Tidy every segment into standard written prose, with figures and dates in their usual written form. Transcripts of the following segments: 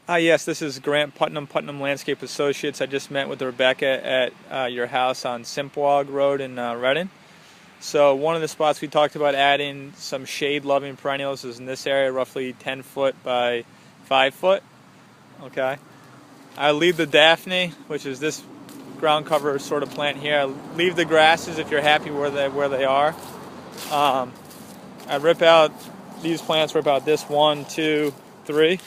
Yes, this is Grant Putnam, Putnam Landscape Associates. I just met with Rebecca at your house on Simpwag Road in Reading. So one of the spots we talked about adding some shade-loving perennials is in this area, roughly 10 foot by 5 foot. Okay. I leave the Daphne, which is this ground cover sort of plant here. I leave the grasses if you're happy where they are. I rip out these plants, rip out this 1, 2, 3.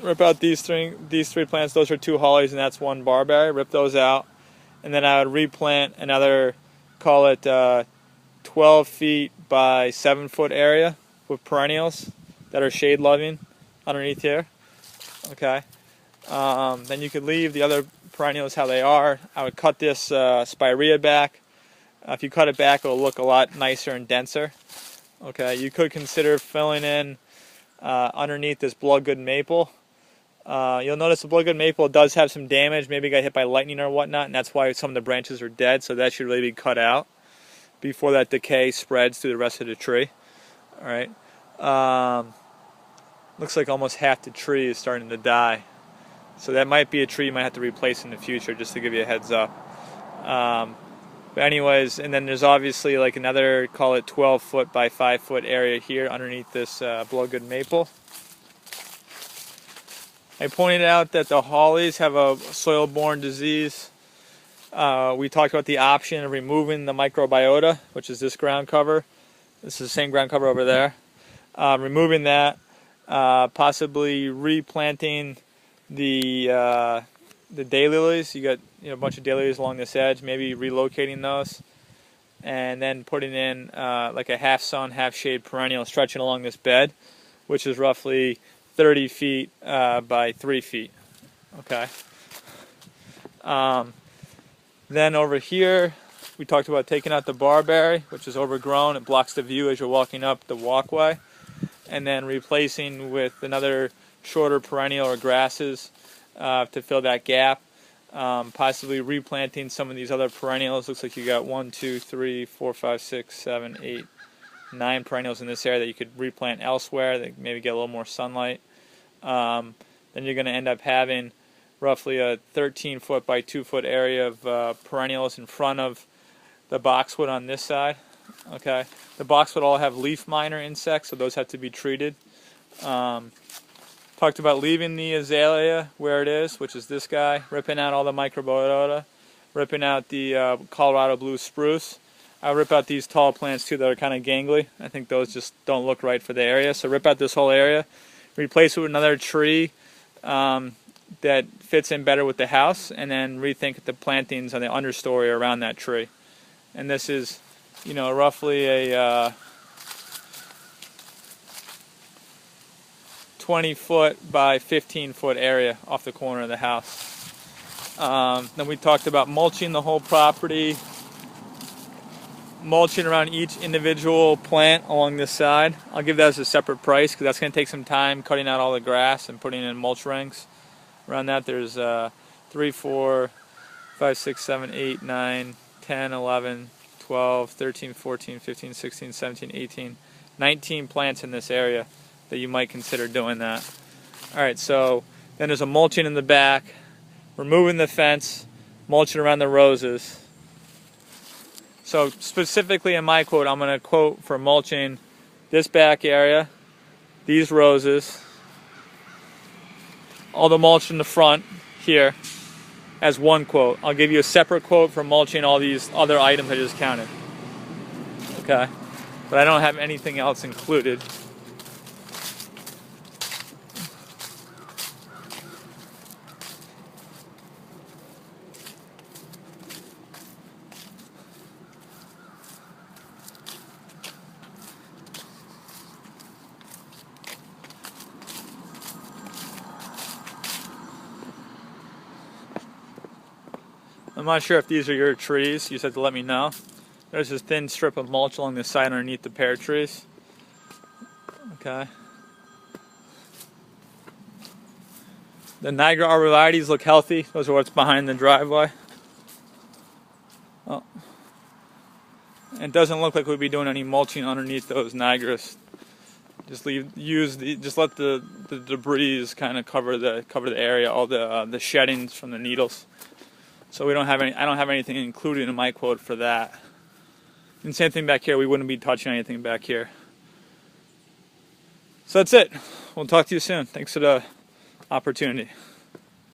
Rip out these three plants. Those are 2 hollies and that's 1 barberry. Rip those out, and then I would replant another, call it 12 feet by 7 foot area with perennials that are shade loving underneath here. Okay. Then you could leave the other perennials how they are. I would cut this spirea back. If you cut it back, it'll look a lot nicer and denser. Okay. You could consider filling in underneath this bloodgood maple. You'll notice the bloodgood maple does have some damage. Maybe it got hit by lightning or whatnot, and that's why some of the branches are dead. So that should really be cut out before that decay spreads through the rest of the tree. All right. Looks like almost half the tree is starting to die. So that might be a tree you might have to replace in the future, just to give you a heads up. But anyways, and then there's obviously like another, call it 12 foot by 5 foot area here underneath this bloodgood maple. I pointed out that the hollies have a soil-borne disease. We talked about the option of removing the microbiota, which is this ground cover. This is the same ground cover over there. Removing that, possibly replanting the daylilies. You got a bunch of daylilies along this edge. Maybe relocating those, and then putting in like a half sun, half shade perennial stretching along this bed, which is roughly 30 feet by 3 feet. Okay. Then over here, we talked about taking out the barberry, which is overgrown. It blocks the view as you're walking up the walkway. And then replacing with another shorter perennial or grasses to fill that gap. Possibly replanting some of these other perennials. Looks like you got 1, 2, 3, 4, 5, 6, 7, 8, 9 perennials in this area that you could replant elsewhere that maybe get a little more sunlight. Then you're going to end up having roughly a 13 foot by 2 foot area of perennials in front of the boxwood on this side. Okay, the boxwood all have leaf miner insects, so those have to be treated. Talked about leaving the azalea where it is, which is this guy, ripping out all the microbiota, ripping out the Colorado blue spruce. I rip out these tall plants too that are kind of gangly. I think those just don't look right for the area, so rip out this whole area. Replace it with another tree that fits in better with the house, and then rethink the plantings on the understory around that tree. And this is, roughly a 20 foot by 15 foot area off the corner of the house. Then we talked about mulching the whole property, mulching around each individual plant along this side. I'll give that as a separate price because that's going to take some time, cutting out all the grass and putting in mulch rings. Around that there's 3, 4, 5, 6, 7, 8, 9, 10, 11, 12, 13, 14, 15, 16, 17, 18, 19 plants in this area that you might consider doing that. Alright, so then there's a mulching in the back, removing the fence, mulching around the roses. So specifically in my quote, I'm going to quote for mulching this back area, these roses, all the mulch in the front here as one quote. I'll give you a separate quote for mulching all these other items I just counted. Okay? But I don't have anything else included. I'm not sure if these are your trees. You just have to let me know. There's this thin strip of mulch along the side underneath the pear trees. Okay. The Niagara arborvitaes look healthy. Those are what's behind the driveway. Oh. It doesn't look like we'd be doing any mulching underneath those Niagaras. Just just let the debris kind of cover the area, all the sheddings from the needles. So we don't have any. I don't have anything included in my quote for that. And same thing back here. We wouldn't be touching anything back here. So that's it. We'll talk to you soon. Thanks for the opportunity.